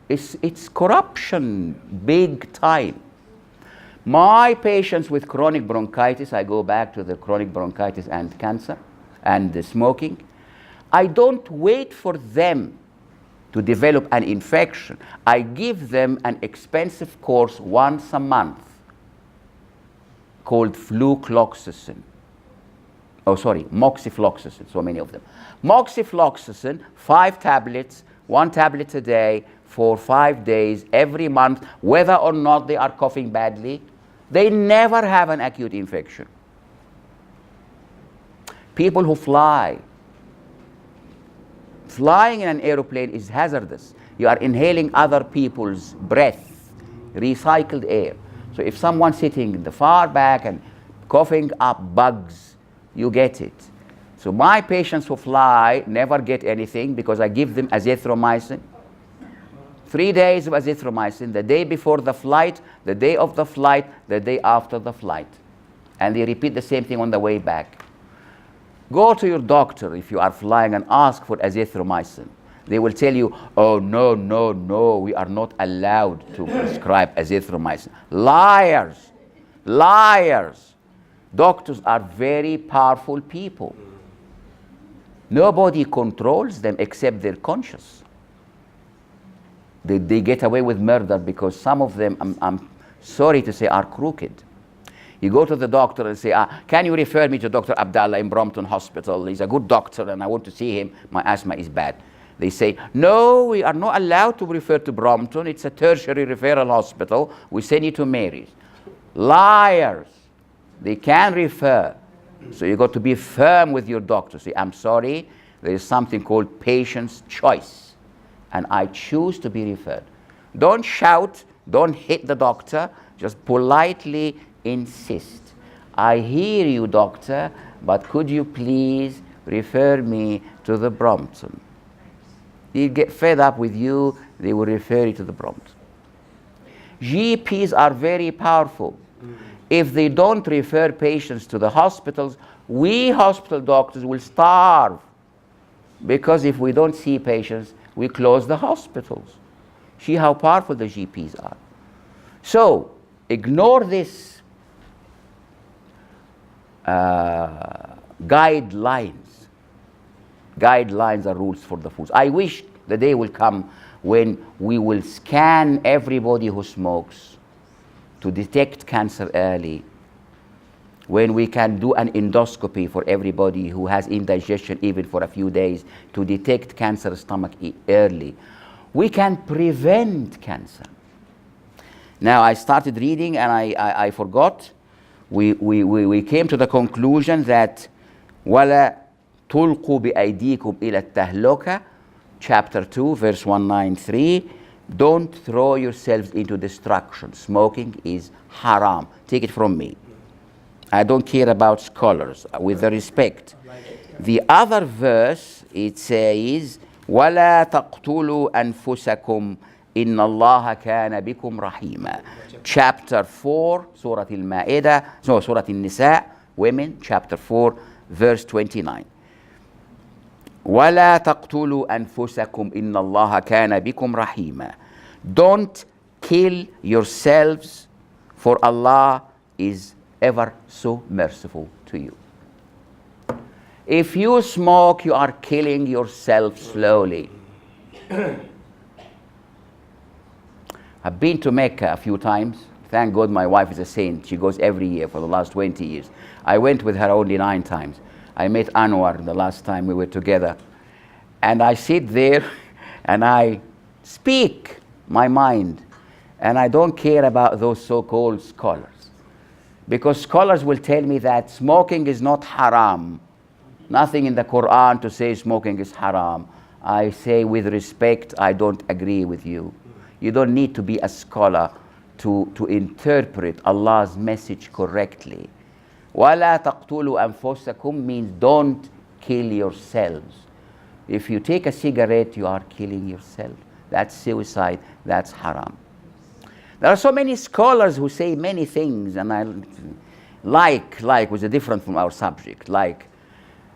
It's corruption, big time. My patients with chronic bronchitis, I go back to the chronic bronchitis and cancer and the smoking. I don't wait for them to develop an infection. I give them an expensive course once a month called moxifloxacin, so many of them. Moxifloxacin, 5 tablets, 1 tablet a day for 5 days, every month, whether or not they are coughing badly. They never have an acute infection. People who fly. Flying in an aeroplane is hazardous. You are inhaling other people's breath, recycled air. So if someone's sitting in the far back and coughing up bugs, you get it. So my patients who fly never get anything because I give them azithromycin. 3 days of azithromycin, the day before the flight, the day of the flight, the day after the flight. And they repeat the same thing on the way back. Go to your doctor if you are flying and ask for azithromycin. They will tell you, oh, no, we are not allowed to prescribe azithromycin. Liars, liars. Doctors are very powerful people. Nobody controls them except their conscience. They get away with murder because some of them, I'm sorry to say, are crooked. You go to the doctor and say, can you refer me to Dr. Abdallah in Brompton Hospital? He's a good doctor and I want to see him. My asthma is bad. They say, no, we are not allowed to refer to Brompton. It's a tertiary referral hospital. We send you to Mary's. Liars. They can refer. So you got to be firm with your doctor. Say, I'm sorry, there is something called patient's choice. And I choose to be referred. Don't shout. Don't hit the doctor. Just politely insist. I hear you, doctor, but could you please refer me to the Brompton? They'll get fed up with you, they will refer you to the Brompton. GPs are very powerful. If they don't refer patients to the hospitals, we hospital doctors will starve. Because if we don't see patients, we close the hospitals. See how powerful the GPs are. So, ignore this guidelines. Guidelines are rules for the foods. I wish the day will come when we will scan everybody who smokes to detect cancer early, when we can do an endoscopy for everybody who has indigestion even for a few days to detect cancer stomach early. We can prevent cancer. Now I started reading and I forgot. We came to the conclusion that وَلَا تُلْقُوا بِأَيْدِيكُمْ إِلَى التَّهْلُكَةِ, chapter 2, verse 193. Don't throw yourselves into destruction. Smoking is haram. Take it from me. I don't care about scholars, with the respect. The other verse, it says, وَلَا تَقْتُلُوا أَنفُسَكُمْ إِنَّ اللَّهَ كَانَ بِكُمْ رَحِيمًا. Chapter 4, Surah Al-Ma'idah, no, Surah Al-Nisa, women, chapter 4, verse 29. وَلَا تَقْتُلُوا أَنفُسَكُمْ إِنَّ اللَّهَ كَانَ بِكُمْ رَحِيمًا. Don't kill yourselves, for Allah is ever so merciful to you. If you smoke, you are killing yourself slowly. I've been to Mecca a few times. Thank God my wife is a saint. She goes every year for the last 20 years. I went with her only 9 times. I met Anwar the last time we were together. And I sit there and I speak my mind. And I don't care about those so-called scholars. Because scholars will tell me that smoking is not haram. Nothing in the Quran to say smoking is haram. I say with respect, I don't agree with you. You don't need to be a scholar to interpret Allah's message correctly. وَلَا تَقْتُلُوا أَنفُسَكُمْ means don't kill yourselves. If you take a cigarette, you are killing yourself. That's suicide, that's haram. There are so many scholars who say many things, and I like was different from our subject. Like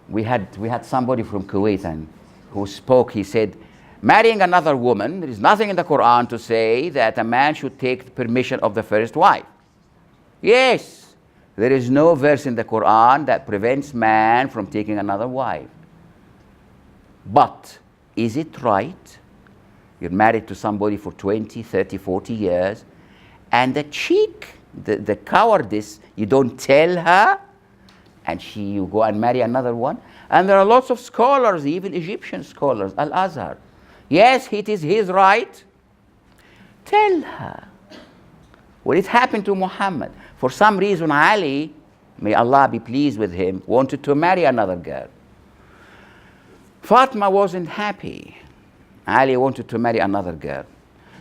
we had somebody from Kuwait and who spoke. He said, marrying another woman, there is nothing in the Quran to say that a man should take the permission of the first wife. Yes, there is no verse in the Quran that prevents man from taking another wife. But is it right? You're married to somebody for 20, 30, 40 years, and the cheek, the cowardice, you don't tell her, and you go and marry another one. And there are lots of scholars, even Egyptian scholars, Al-Azhar. Yes, it is his right. Tell her. Well, it happened to Muhammad. For some reason, Ali, may Allah be pleased with him, wanted to marry another girl. Fatima wasn't happy. Ali wanted to marry another girl.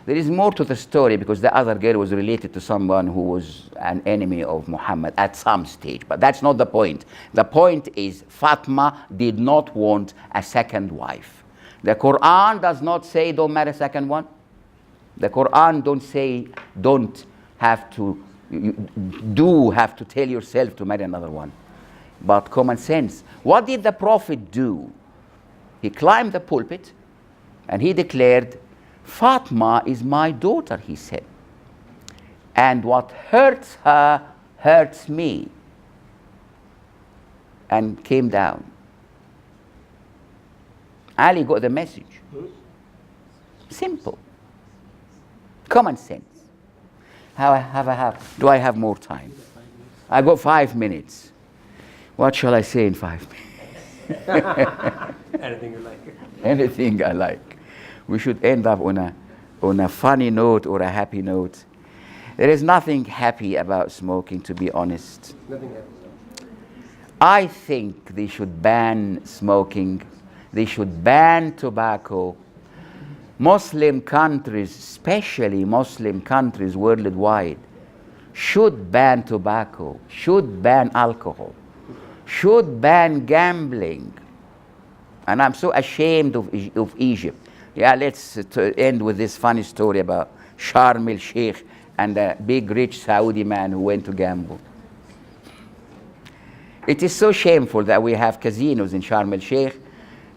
There is more to the story because the other girl was related to someone who was an enemy of Muhammad at some stage. But that's not the point. The point is Fatima did not want a second wife. The Quran does not say don't marry a second one. The Quran don't say don't have to, you do have to tell yourself to marry another one. But common sense. What did the Prophet do? He climbed the pulpit and he declared, Fatima is my daughter, he said. And what hurts her hurts me. And came down. Ali got the message. Simple. Common sense. Do I have more time? I got 5 minutes. What shall I say in 5 minutes? Anything you like. Anything I like. We should end up on a funny note or a happy note. There is nothing happy about smoking, to be honest. Nothing happens. I think they should ban smoking. They should ban tobacco. Muslim countries, especially Muslim countries worldwide, should ban tobacco, should ban alcohol, should ban gambling. And I'm so ashamed of Egypt. Yeah, let's end with this funny story about Sharm el-Sheikh and a big rich Saudi man who went to gamble. It is so shameful that we have casinos in Sharm el-Sheikh,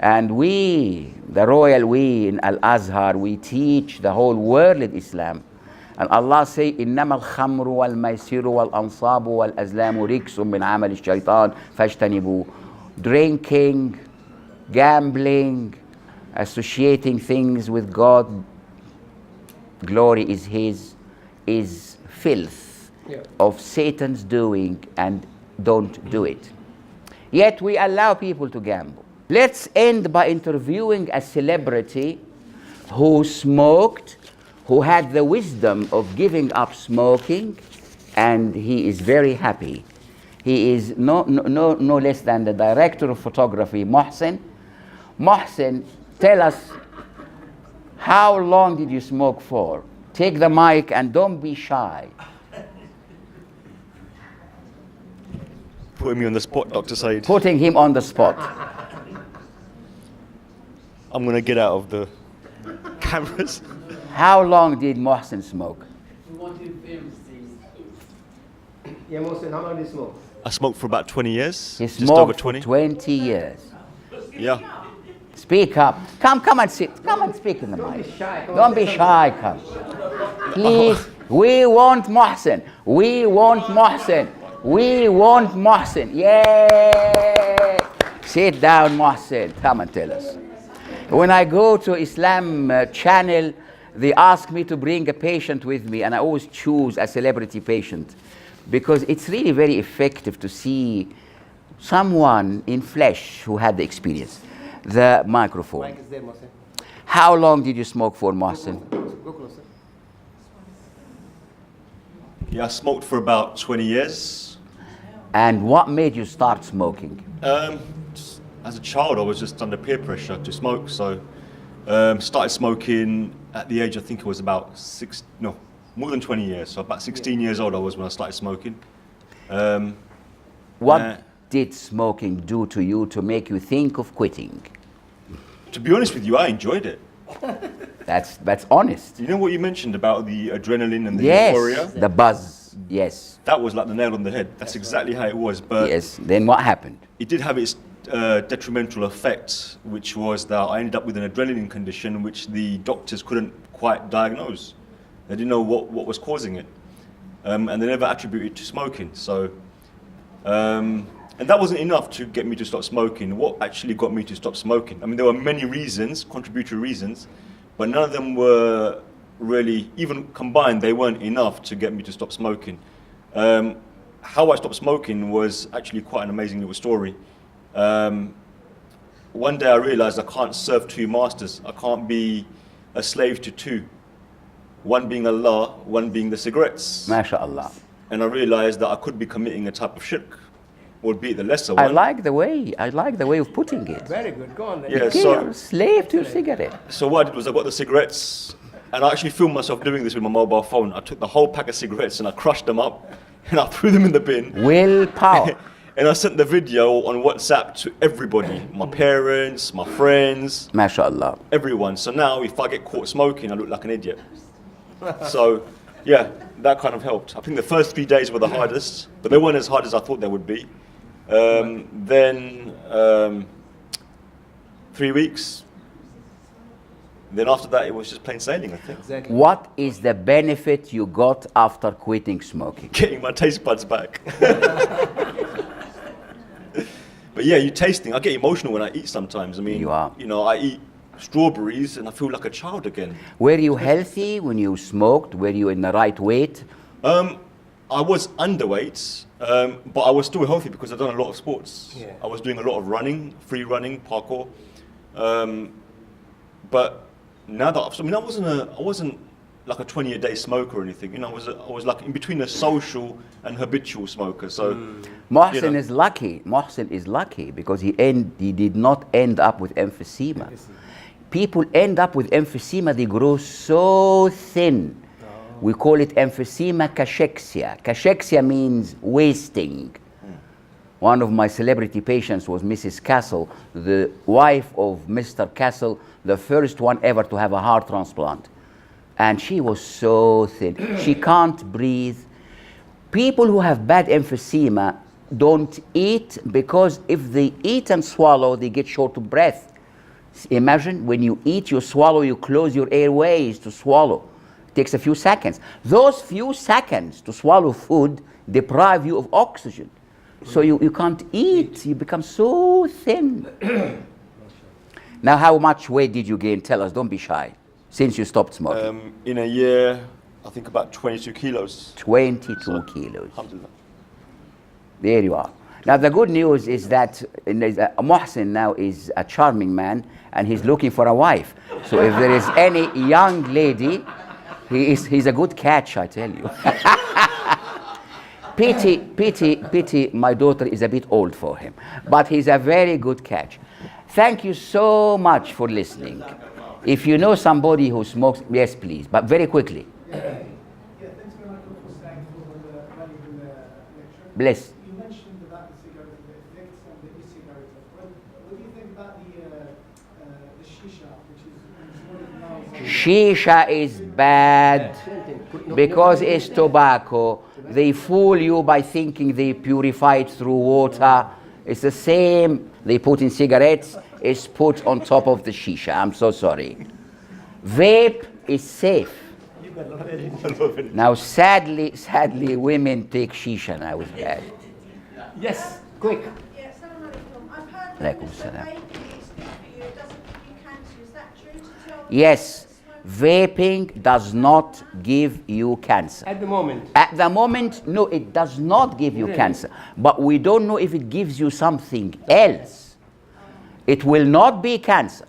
and we, the royal we in Al-Azhar, we teach the whole world Islam. And Allah say, إِنَّمَا الْخَمْرُ وَالْمَيْسِرُ وَالْأَنصَابُ وَالْأَزْلَامُ رِكْسٌ مِّنْ عَمَلِ الشَّيْطَانِ فَاجْتَنِبُوهُ. Drinking, gambling, associating things with God, glory is His, is filth of Satan's doing, and don't do it. Yet we allow people to gamble. Let's end by interviewing a celebrity who smoked, who had the wisdom of giving up smoking, and he is very happy. He is no less than the director of photography, Mohsen. Mohsen, tell us, how long did you smoke for? Take the mic and don't be shy. Putting me on the spot, Dr. Said. Putting him on the spot. I'm going to get out of the cameras. How long did Mohsen smoke? Yeah, Mohsen, how long did you smoke? I smoked for about 20 years. He just smoked over for 20. 20 years. Yeah. Speak up. Come and sit. Come and speak in the mic. Don't be shy. Don't be shy, come. Please, we want Mohsen. We want Mohsen. We want Mohsen. Yay! Sit down, Mohsen. Come and tell us. When I go to Islam channel, they ask me to bring a patient with me, and I always choose a celebrity patient because it's really very effective to see someone in flesh who had the experience. The microphone. Mic is there, Mohsen. How long did you smoke for, Mohsen? Go closer. Yeah, I smoked for about 20 years. And what made you start smoking? Just as a child, I was just under peer pressure to smoke. So started smoking at the age, I think it was about more than 20 years. So about 16 years old I was when I started smoking. What did smoking do to you to make you think of quitting? To be honest with you, I enjoyed it. That's honest. You know what you mentioned about the adrenaline and the Yes, euphoria? the buzz. Yes. That was like the nail on the head. That's exactly how it was. But Yes. Then what happened? it did have its detrimental effect, which was that I ended up with an adrenaline condition which the doctors couldn't quite diagnose. They didn't know what was causing it. And they never attributed it to smoking. So, and that wasn't enough to get me to stop smoking. What actually got me to stop smoking? I mean, there were many reasons, contributory reasons, but none of them were really, even combined, they weren't enough to get me to stop smoking. How I stopped smoking was actually quite an amazing little story. One day I realized I can't serve two masters. I can't be a slave to two. One being Allah, one being the cigarettes. MashaAllah. And I realized that I could be committing a type of shirk, albeit the lesser one. I like the way of putting it. Very good. Go on then. Yeah, Okay, so- you're a slave to your cigarette. So what I did was I got the cigarettes, and I actually filmed myself doing this with my mobile phone. I took the whole pack of cigarettes and I crushed them up, and I threw them in the bin. Willpower. And I sent the video on WhatsApp to everybody, my parents, my friends, MashaAllah. everyone. So now if I get caught smoking, I look like an idiot. So yeah, that kind of helped. I think the first 3 days were the hardest, but they weren't as hard as I thought they would be. Then 3 weeks. Then after that, it was just plain sailing, I think. Exactly. What is the benefit you got after quitting smoking? Getting my taste buds back. But yeah, you tasting. I get emotional when I eat sometimes. I mean, You are. You know, I eat strawberries and I feel like a child again. Were you healthy when you smoked? Were you in the right weight? I was underweight, but I was still healthy because I'd done a lot of sports. Yeah. I was doing a lot of running, free running, parkour. But now that I wasn't like a 20-a-day smoker or anything. You know, I was like in between a social and habitual smoker. So Mohsen is lucky. Mohsen is lucky because he did not end up with emphysema. People end up with emphysema, they grow so thin. We call it emphysema cachexia. Cachexia means wasting. One of my celebrity patients was Mrs. Castle, the wife of Mr. Castle, the first one ever to have a heart transplant. And she was so thin. She can't breathe. People who have bad emphysema don't eat because if they eat and swallow, they get short of breath. Imagine when you eat, you swallow, you close your airways to swallow. It takes a few seconds. Those few seconds to swallow food deprive you of oxygen. So you can't eat. You become so thin. Now, how much weight did you gain? Tell us, don't be shy. Since you stopped smoking. in a year, I think about 22 kilos. 22 kilos. Alhamdulillah. There you are. Now, the good news is that Mohsen now is a charming man and he's looking for a wife. So if there is any young lady, he's a good catch, I tell you. Pity, my daughter is a bit old for him. But he's a very good catch. Thank you so much for listening. If you know somebody who smokes, yes, please, but very quickly. Yeah, thanks very much for staying for the valuable lecture. Bless. You mentioned about the cigarette, the effects and the e-cigarette. What do you think about the shisha, which is Shisha is bad because it's tobacco. They fool you by thinking they purify it through water. It's the same they put in cigarettes, is put on top of the shisha. I'm so sorry. Vape is safe. Now, sadly, women take shisha now. It's bad. Yes, quick. Yeah, Assalamu alaikum. I've heard Alaikum that salam. vaping is good for you. It doesn't give you cancer. Is that true to tell? Yes, vaping does not give you cancer. At the moment. At the moment, no, it does not give you cancer. But we don't know if it gives you something else. It will not be cancer.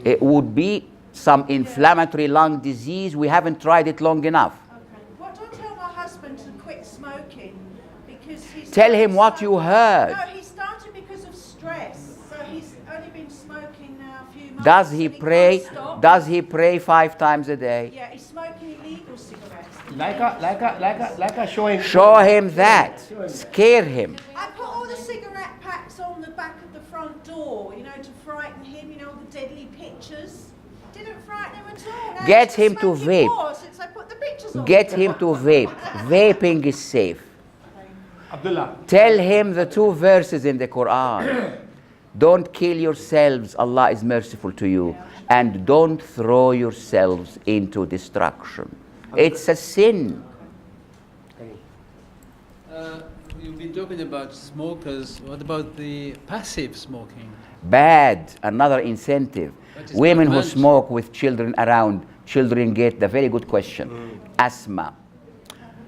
It would be some inflammatory lung disease. We haven't tried it long enough. Okay. What do I tell my husband to quit smoking? Because he's Tell him what you heard. No, he started because of stress. So he's only been smoking now a few months. Does he and pray? can't stop. Does he pray 5 times a day? Yeah, he's smoking illegal cigarettes. Like a showing. Show him that. Scare him. I put all the cigarette packs on the back of the front door, you know, to frighten him, you know, the deadly pictures. Didn't frighten him at all. Now Get he's him to smoking vape. more since I put the pictures on. Get him to vape. Vaping is safe. Abdullah. Tell him the 2 verses in the Quran. Don't kill yourselves, Allah is merciful to you. And don't throw yourselves into destruction. It's a sin. You've been talking about smokers. What about the passive smoking? Bad, another incentive. That is Women not who meant. smoke with children around, children get the very good question. Asthma.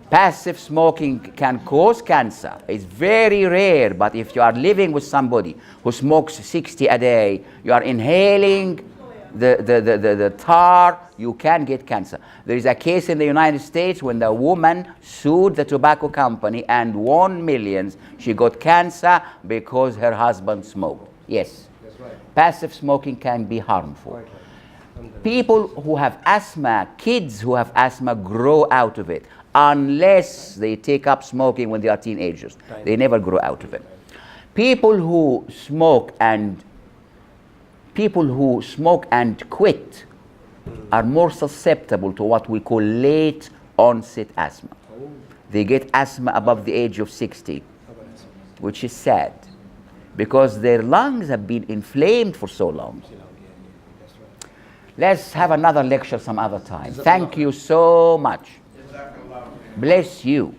Passive smoking can cause cancer. It's very rare, but if you are living with somebody who smokes 60 a day, you are inhaling the tar, you can get cancer. There is a case in the United States when the woman sued the tobacco company and won millions. She got cancer because her husband smoked. Yes. That's right. Passive smoking can be harmful. People who have asthma, kids who have asthma grow out of it unless they take up smoking when they are teenagers. They never grow out of it. People who smoke and quit are more susceptible to what we call late onset asthma. They get asthma above the age of 60, which is sad because their lungs have been inflamed for so long. Let's have another lecture some other time. Thank you so much. Bless you.